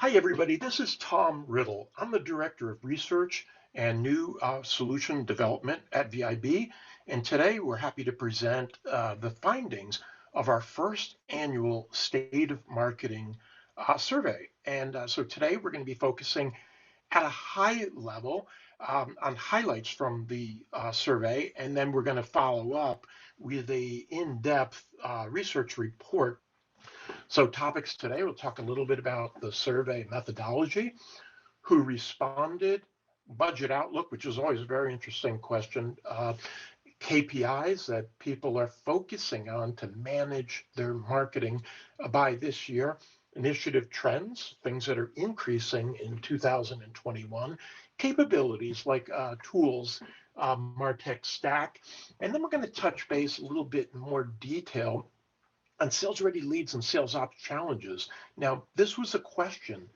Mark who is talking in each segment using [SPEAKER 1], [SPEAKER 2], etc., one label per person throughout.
[SPEAKER 1] Hi, everybody. This is Tom Riddle. I'm the Director of Research and New Solution Development at VIB. And today we're happy to present the findings of our first annual State of Marketing survey. And so today we're going to be focusing at a high level on highlights from the survey. And then we're going to follow up with a in-depth research report. So topics today, we'll talk a little bit about the survey methodology, who responded, budget outlook, which is always a very interesting question, KPIs that people are focusing on to manage their marketing by this year, initiative trends, things that are increasing in 2021, capabilities like tools, MarTech Stack, and then we're going to touch base a little bit in more detail on sales ready leads and sales ops challenges. Now, this was a question.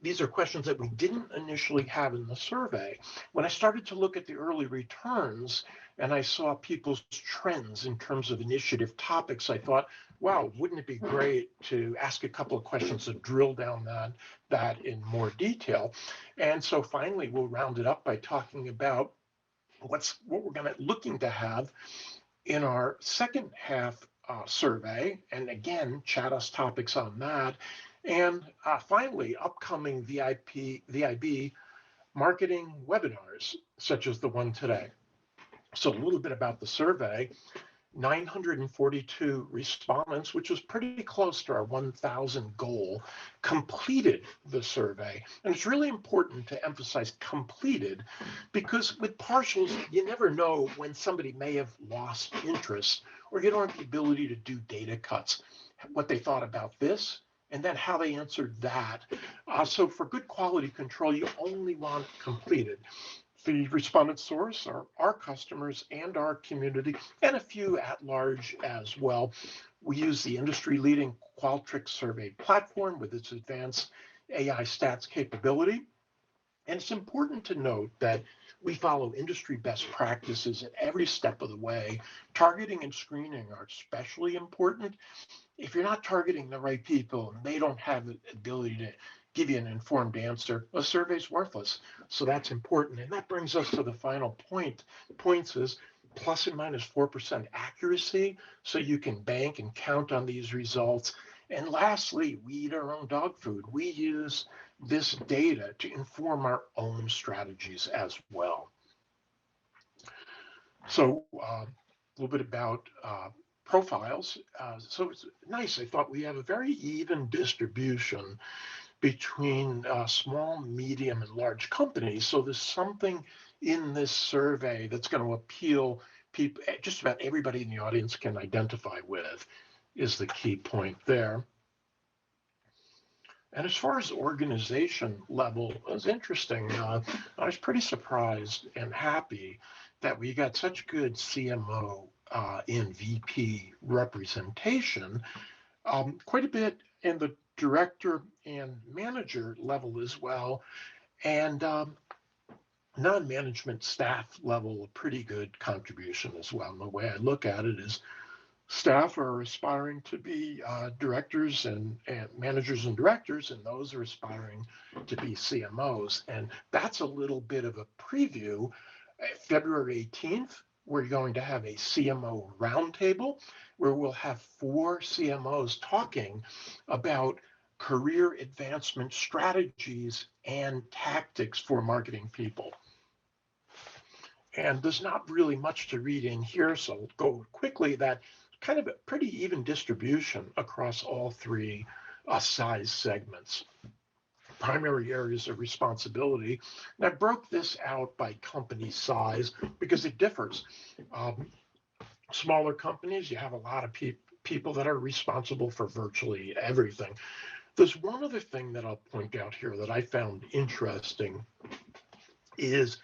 [SPEAKER 1] These are questions that we didn't initially have in the survey. When I started to look at the early returns and I saw people's trends in terms of initiative topics, I thought, wow, wouldn't it be great to ask a couple of questions to drill down that in more detail? And so finally, we'll round it up by talking about what we're looking to have in our second half survey, and again, chat us topics on that. And finally, upcoming VIB marketing webinars, such as the one today. So a little bit about the survey. 942 respondents, which was pretty close to our 1,000 goal, completed the survey. And it's really important to emphasize completed, because with partials, you never know when somebody may have lost interest or you don't have the ability to do data cuts, what they thought about this, and then how they answered that. So for good quality control, you only want completed. The respondent source are our customers and our community, and a few at large as well. We use the industry-leading Qualtrics survey platform with its advanced AI stats capability. And it's important to note that we follow industry best practices at every step of the way. Targeting and screening are especially important. If you're not targeting the right people and they don't have the ability to give you an informed answer, a survey's worthless. So that's important. And that brings us to the final points is plus and minus 4% accuracy, so you can bank and count on these results. And lastly, we eat our own dog food. We use this data to inform our own strategies as well. So a little bit about profiles. So it's nice. I thought we have a very even distribution between small, medium, and large companies. So there's something in this survey that's going to appeal people, just about everybody in the audience can identify with, is the key point there. And as far as organization level, it was interesting. I was pretty surprised and happy that we got such good CMO and VP representation, quite a bit in the director and manager level as well, and non-management staff level, a pretty good contribution as well. And the way I look at it is staff are aspiring to be directors and managers and directors, and those are aspiring to be CMOs. And that's a little bit of a preview. February 18th, we're going to have a CMO roundtable where we'll have 4 CMOs talking about career advancement strategies and tactics for marketing people. And there's not really much to read in here, so I'll go quickly. That kind of a pretty even distribution across all 3 size segments. Primary areas of responsibility. And I broke this out by company size because it differs. Smaller companies, you have a lot of people that are responsible for virtually everything. There's one other thing that I'll point out here that I found interesting is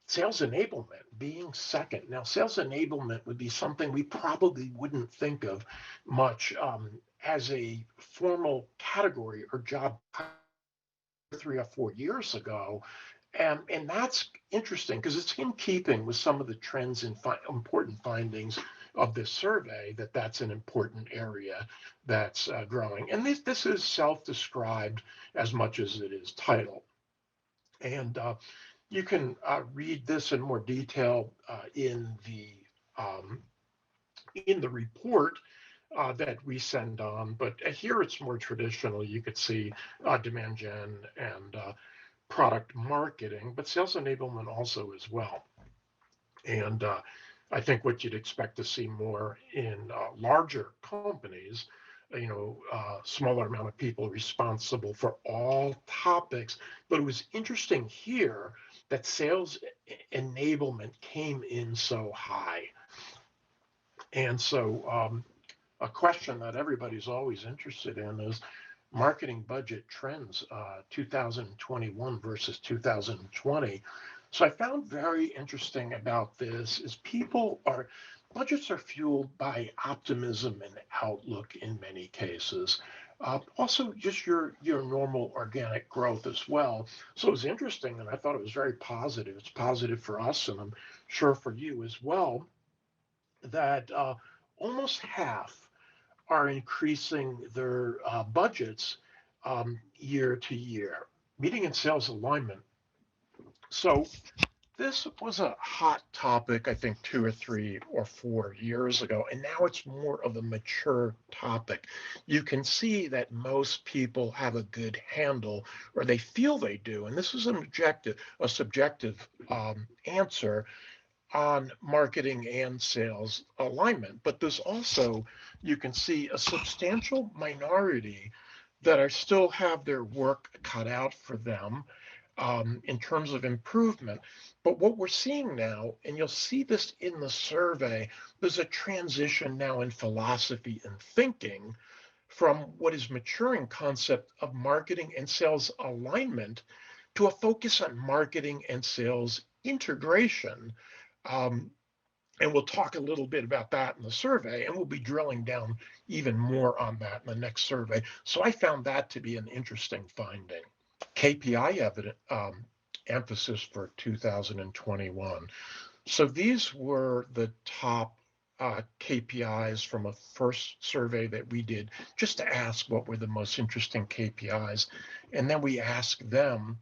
[SPEAKER 1] sales enablement being second. Now, sales enablement would be something we probably wouldn't think of much as a formal category or job 3 or 4 years ago. And that's interesting because it's in keeping with some of the trends and important findings of this survey that that's an important area that's growing. And this is self-described as much as it is titled. And you can read this in more detail um, in the report that we send on. But here it's more traditional. You could see demand gen and product marketing, but sales enablement also as well. And I think what you'd expect to see more in larger companies, smaller amount of people responsible for all topics. But it was interesting here that sales enablement came in so high. And so a question that everybody's always interested in is marketing budget trends, 2021 versus 2020. So I found very interesting about this is budgets are fueled by optimism and outlook in many cases. Also, just your normal organic growth as well. So it was interesting, and I thought it was very positive. It's positive for us, and I'm sure for you as well, that almost half are increasing their budgets year to year. Meeting and sales alignment. So this was a hot topic, I think, 2 or 3 or 4 years ago, and now it's more of a mature topic. You can see that most people have a good handle, or they feel they do, and this is a subjective answer on marketing and sales alignment. But there's also, you can see a substantial minority that are still have their work cut out for them in terms of improvement. But what we're seeing now, and you'll see this in the survey, there's a transition now in philosophy and thinking from what is maturing concept of marketing and sales alignment to a focus on marketing and sales integration. Um, and we'll talk a little bit about that in the survey, and we'll be drilling down even more on that in the next survey. So I found that to be an interesting finding. KPI emphasis for 2021. So these were the top KPIs from a first survey that we did just to ask what were the most interesting KPIs. And then we asked them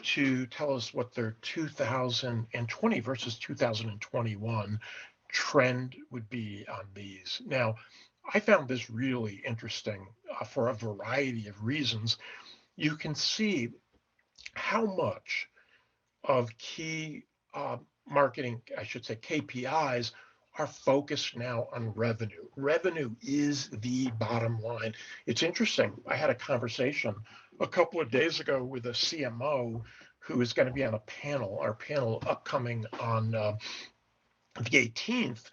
[SPEAKER 1] to tell us what their 2020 versus 2021 trend would be on these. Now, I found this really interesting for a variety of reasons. You can see how much of key marketing, I should say KPIs, are focused now on revenue. Revenue is the bottom line. It's interesting. I had a conversation a couple of days ago with a CMO who is going to be on our panel upcoming on the 18th.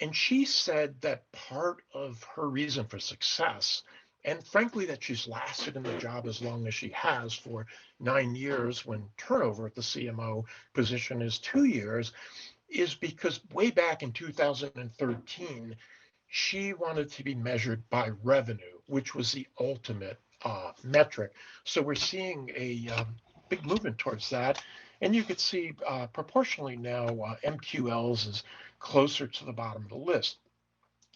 [SPEAKER 1] And she said that part of her reason for success, and frankly, that she's lasted in the job as long as she has for 9 years when turnover at the CMO position is 2 years, is because way back in 2013, she wanted to be measured by revenue, which was the ultimate metric. So we're seeing a big movement towards that. And you could see proportionally now MQLs is closer to the bottom of the list.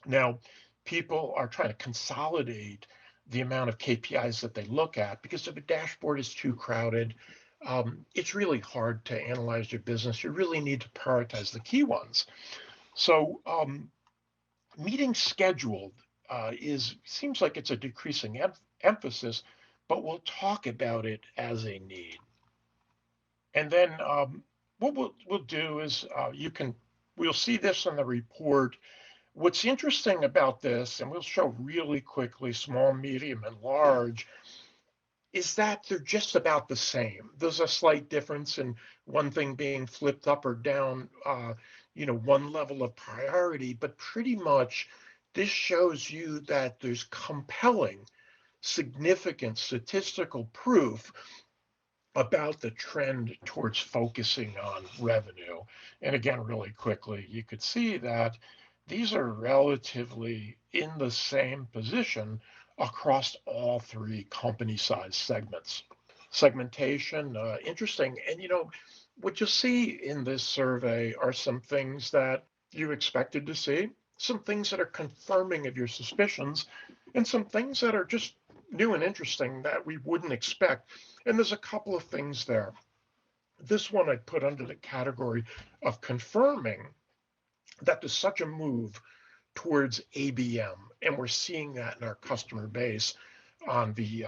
[SPEAKER 1] Now, people are trying to consolidate the amount of KPIs that they look at because if a dashboard is too crowded, it's really hard to analyze your business. You really need to prioritize the key ones. So meeting scheduled seems like it's a decreasing emphasis, but we'll talk about it as a need. And then what we'll do is we'll see this in the report. What's interesting about this, and we'll show really quickly, small, medium, and large, is that they're just about the same. There's a slight difference in one thing being flipped up or down, one level of priority, but pretty much this shows you that there's compelling, significant statistical proof about the trend towards focusing on revenue. And again, really quickly, you could see that these are relatively in the same position across all three company size segments. Segmentation, interesting. And what you see in this survey are some things that you expected to see. some things that are confirming of your suspicions, and some things that are just new and interesting that we wouldn't expect. And there's a couple of things there. This one I put under the category of confirming that there's such a move towards ABM, and we're seeing that in our customer base on the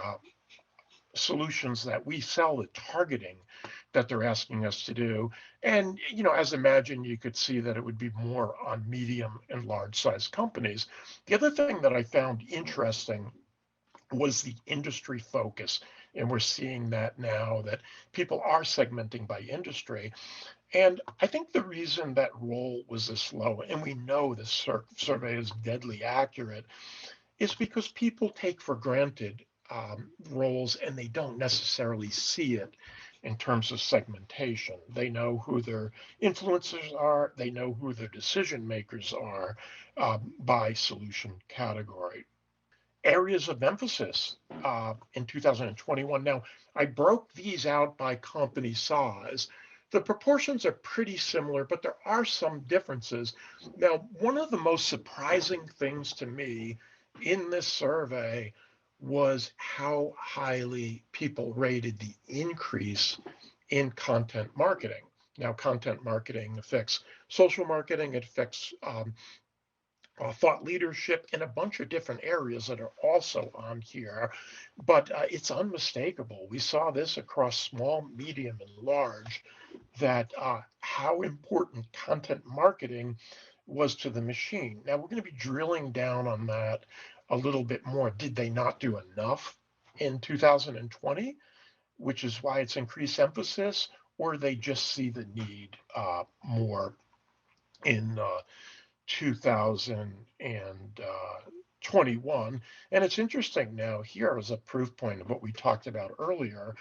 [SPEAKER 1] solutions that we sell, the targeting that they're asking us to do. And, as imagined, you could see that it would be more on medium and large size companies. The other thing that I found interesting was the industry focus. And we're seeing that now that people are segmenting by industry. And I think the reason that roll was this low, and we know this survey is deadly accurate, is because people take for granted roles and they don't necessarily see it in terms of segmentation. They know who their influencers are, they know who their decision makers are by solution category. Areas of emphasis in 2021. Now, I broke these out by company size. The proportions are pretty similar, but there are some differences. Now, one of the most surprising things to me in this survey was how highly people rated the increase in content marketing. Now, content marketing affects social marketing, it affects thought leadership in a bunch of different areas that are also on here, but it's unmistakable. We saw this across small, medium, and large, that how important content marketing was to the machine. Now, we're going to be drilling down on that a little bit more. Did they not do enough in 2020, which is why it's increased emphasis, or they just see the need more in 2021. And it's interesting now, here as a proof point of what we talked about earlier,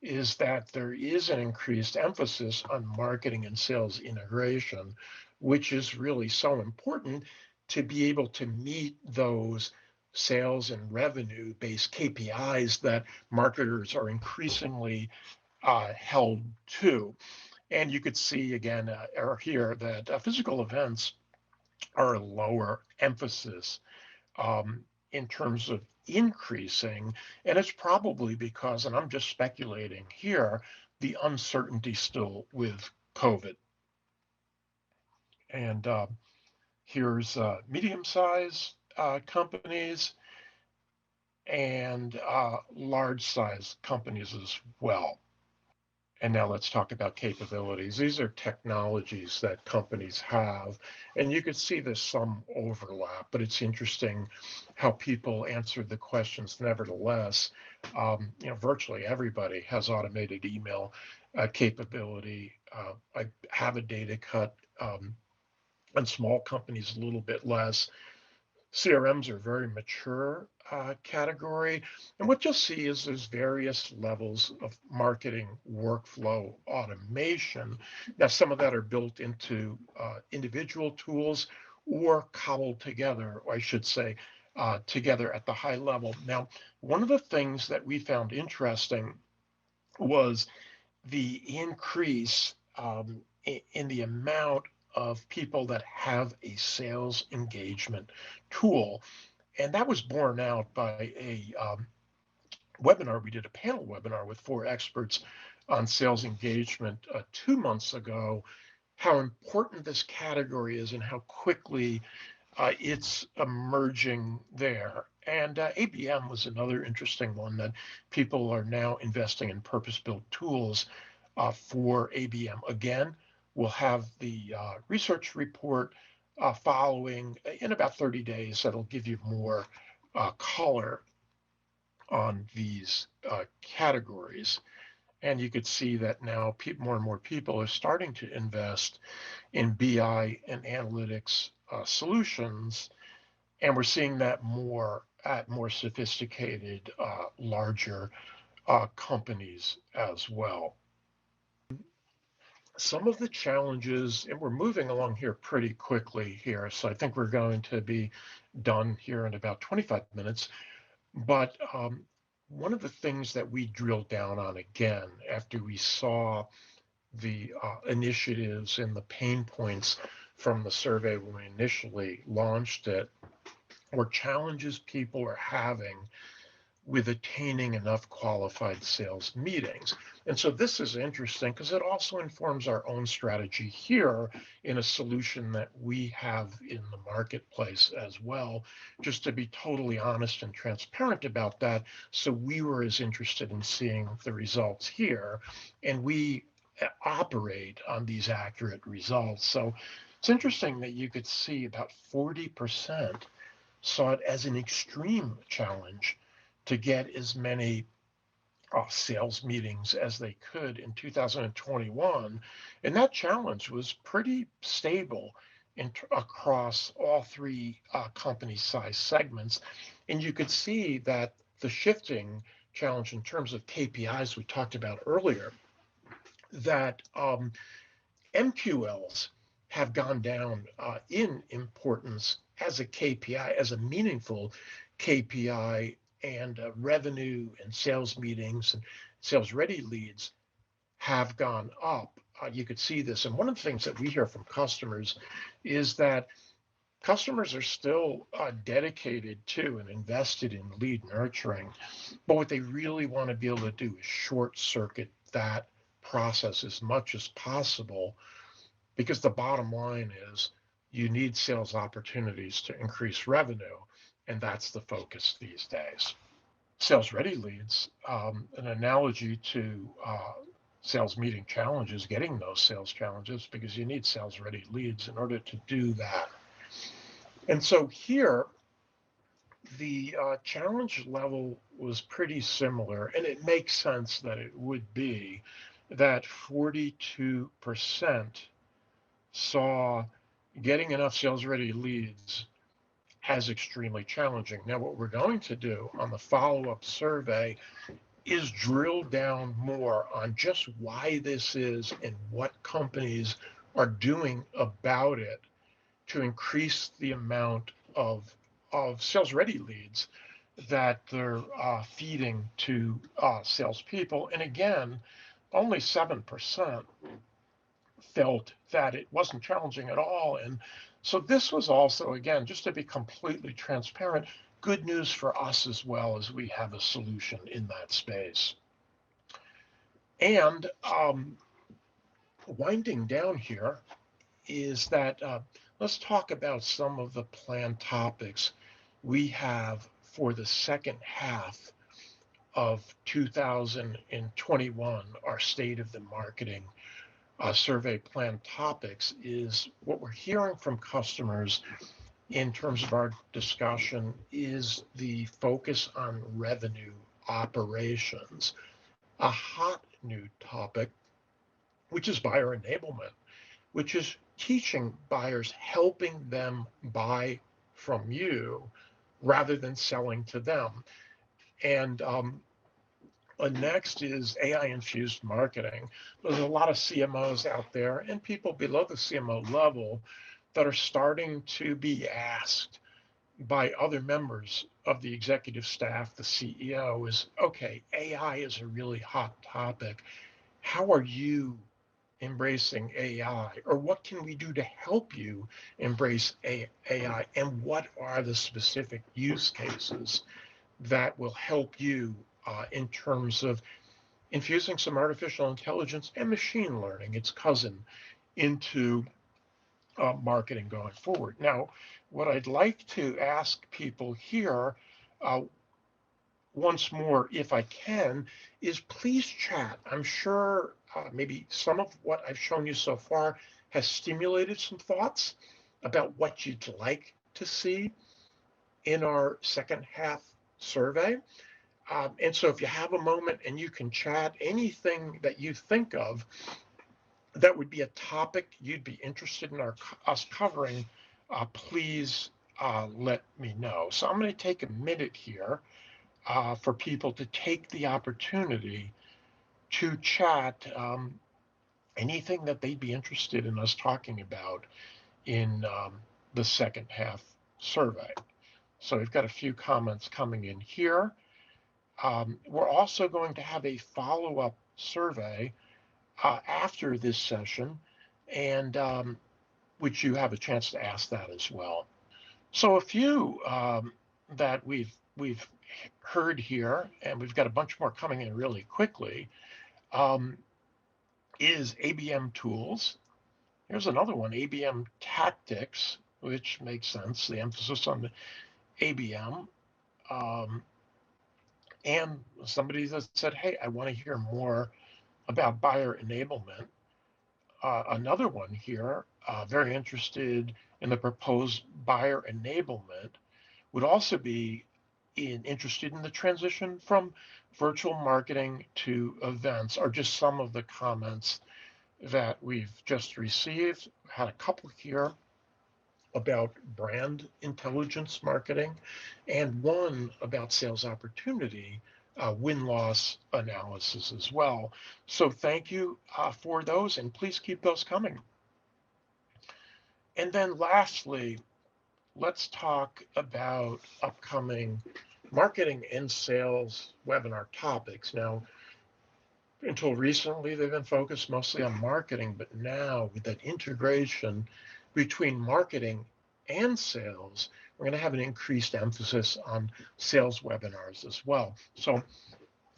[SPEAKER 1] is that there is an increased emphasis on marketing and sales integration, which is really so important to be able to meet those sales and revenue based KPIs that marketers are increasingly held to. And you could see again here that physical events are a lower emphasis in terms of increasing. And it's probably because, and I'm just speculating here, the uncertainty still with COVID. And here's medium-sized companies and large-sized companies as well. And now let's talk about capabilities. These are technologies that companies have, and you can see there's some overlap, but it's interesting how people answered the questions nevertheless. Virtually everybody has automated email capability. I have a data cut, and small companies a little bit less. CRMs are very mature category. And what you'll see is there's various levels of marketing workflow automation. Now, some of that are built into individual tools or cobbled together, or I should say, together at the high level. Now, one of the things that we found interesting was the increase in the amount of people that have a sales engagement tool. And that was borne out by a webinar. We did a panel webinar with 4 experts on sales engagement 2 months ago, how important this category is and how quickly it's emerging there. And ABM was another interesting one, that people are now investing in purpose-built tools for ABM. Again, we'll have the research report following in about 30 days that'll give you more color on these categories. And you could see that now more and more people are starting to invest in BI and analytics solutions. And we're seeing that more at more sophisticated, larger companies as well. Some of the challenges, and we're moving along here pretty quickly here, so I think we're going to be done here in about 25 minutes. But one of the things that we drilled down on again after we saw the initiatives and the pain points from the survey when we initially launched it were challenges people are having with attaining enough qualified sales meetings. And so this is interesting because it also informs our own strategy here in a solution that we have in the marketplace as well, just to be totally honest and transparent about that. So we were as interested in seeing the results here, and we operate on these accurate results. So it's interesting that you could see about 40% saw it as an extreme challenge to get as many sales meetings as they could in 2021. And that challenge was pretty stable across all three company size segments. And you could see that the shifting challenge in terms of KPIs we talked about earlier, that MQLs have gone down in importance as a KPI, as a meaningful KPI, and revenue and sales meetings and sales ready leads have gone up. You could see this. And one of the things that we hear from customers is that customers are still dedicated to and invested in lead nurturing. But what they really want to be able to do is short circuit that process as much as possible, because the bottom line is you need sales opportunities to increase revenue, and that's the focus these days. Sales ready leads, an analogy to sales meeting challenges, getting those sales challenges, because you need sales ready leads in order to do that. And so here, the challenge level was pretty similar, and it makes sense that it would be that 42% saw getting enough sales ready leads as extremely challenging. Now, what we're going to do on the follow-up survey is drill down more on just why this is and what companies are doing about it to increase the amount of sales ready leads that they're feeding to salespeople. And again, only 7% felt that it wasn't challenging at all. And so this was also, again, just to be completely transparent, good news for us as well, as we have a solution in that space. And winding down here is that let's talk about some of the planned topics we have for the second half of 2021. Our State of the Marketing survey plan topics is what we're hearing from customers in terms of our discussion is the focus on revenue operations. A hot new topic, which is buyer enablement, which is teaching buyers, helping them buy from you rather than selling to them. And next is AI-infused marketing. There's a lot of CMOs out there and people below the CMO level that are starting to be asked by other members of the executive staff, the CEO, is, okay, AI is a really hot topic. How are you embracing AI? Or what can we do to help you embrace AI? And what are the specific use cases that will help you in terms of infusing some artificial intelligence and machine learning, its cousin, into marketing going forward? Now, what I'd like to ask people here, once more, if I can, is please chat. I'm sure maybe some of what I've shown you so far has stimulated some thoughts about what you'd like to see in our second half survey. And so if you have a moment and you can chat, anything that you think of that would be a topic you'd be interested in us covering, please let me know. So I'm going to take a minute here for people to take the opportunity to chat anything that they'd be interested in us talking about in the second half survey. So we've got a few comments coming in here. We're also going to have a follow-up survey after this session, and which you have a chance to ask that as well. So a few that we've heard here, and we've got a bunch more coming in really quickly, um, is ABM tools. Here's another one, ABM tactics, which makes sense, the emphasis on the ABM. Um, and somebody that said, hey, I want to hear more about buyer enablement. Another one here, very interested in the proposed buyer enablement, would also be interested in the transition from virtual marketing to events, are just some of the comments that we've just received. Had a couple here about brand intelligence marketing, and one about sales opportunity win-loss analysis as well. So thank you for those, and please keep those coming. And then lastly, let's talk about upcoming marketing and sales webinar topics. Now, until recently, they've been focused mostly on marketing, but now with that integration between marketing and sales, we're going to have an increased emphasis on sales webinars as well. So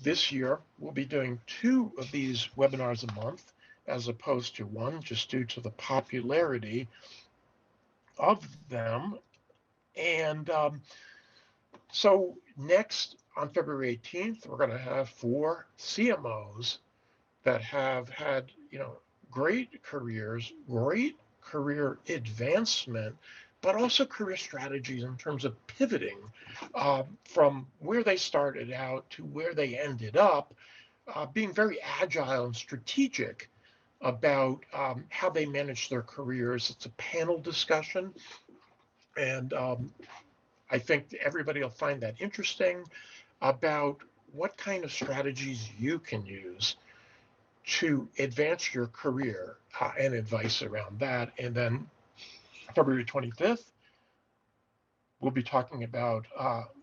[SPEAKER 1] this year, we'll be doing 2 of these webinars a month as opposed to 1, just due to the popularity of them. And so next on February 18th, we're going to have 4 CMOs that have had, great careers, great career advancement, but also career strategies in terms of pivoting from where they started out to where they ended up, being very agile and strategic about how they manage their careers. It's a panel discussion, and I think everybody will find that interesting about what kind of strategies you can use to advance your career and advice around that. And then February 25th, we'll be talking about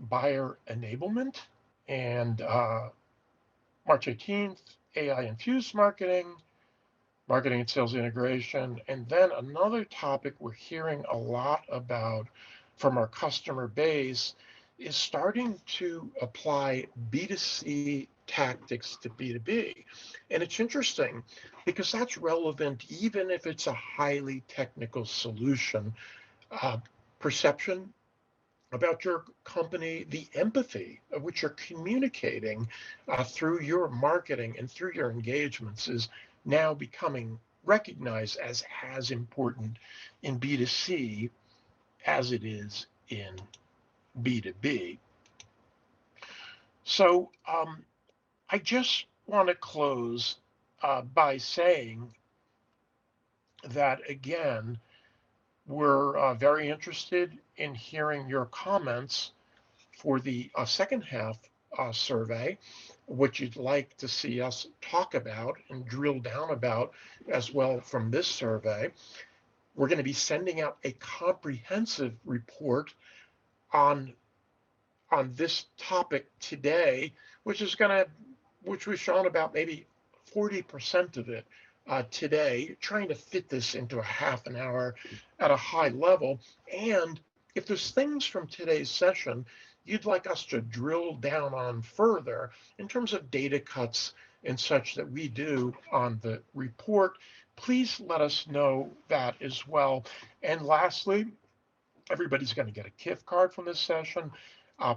[SPEAKER 1] buyer enablement, and March 18th, AI infused marketing, marketing and sales integration. And then another topic we're hearing a lot about from our customer base is starting to apply B2C tactics to B2B. And it's interesting because that's relevant even if it's a highly technical solution. Perception about your company, the empathy of which you're communicating through your marketing and through your engagements is now becoming recognized as important in B2C as it is in B2B. So I just want to close by saying that, again, we're very interested in hearing your comments for the second half survey, what you'd like to see us talk about and drill down about as well from this survey. We're going to be sending out a comprehensive report on this topic today, which we've shown about maybe 40% of it today, trying to fit this into a half an hour at a high level. And if there's things from today's session you'd like us to drill down on further in terms of data cuts and such that we do on the report, please let us know that as well. And lastly, everybody's going to get a gift card from this session.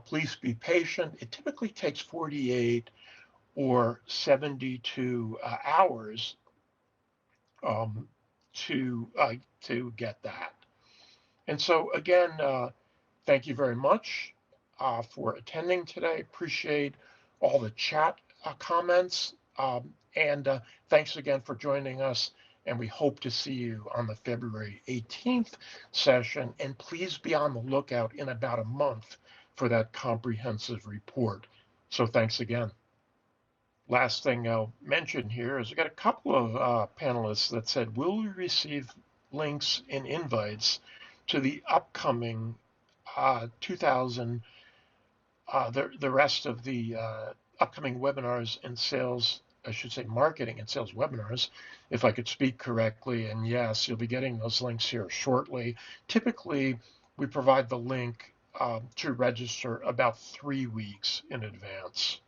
[SPEAKER 1] Please be patient. It typically takes 48 or 72 hours to get that. And so again, thank you very much for attending today. Appreciate all the chat comments, and thanks again for joining us. And we hope to see you on the February 18th session. And please be on the lookout in about a month for that comprehensive report. So thanks again. Last thing I'll mention here is we got a couple of panelists that said, will we receive links and invites to the upcoming the rest of the upcoming webinars and sales I should say marketing and sales webinars, if I could speak correctly. And yes, you'll be getting those links here shortly. Typically, we provide the link to register about 3 weeks in advance.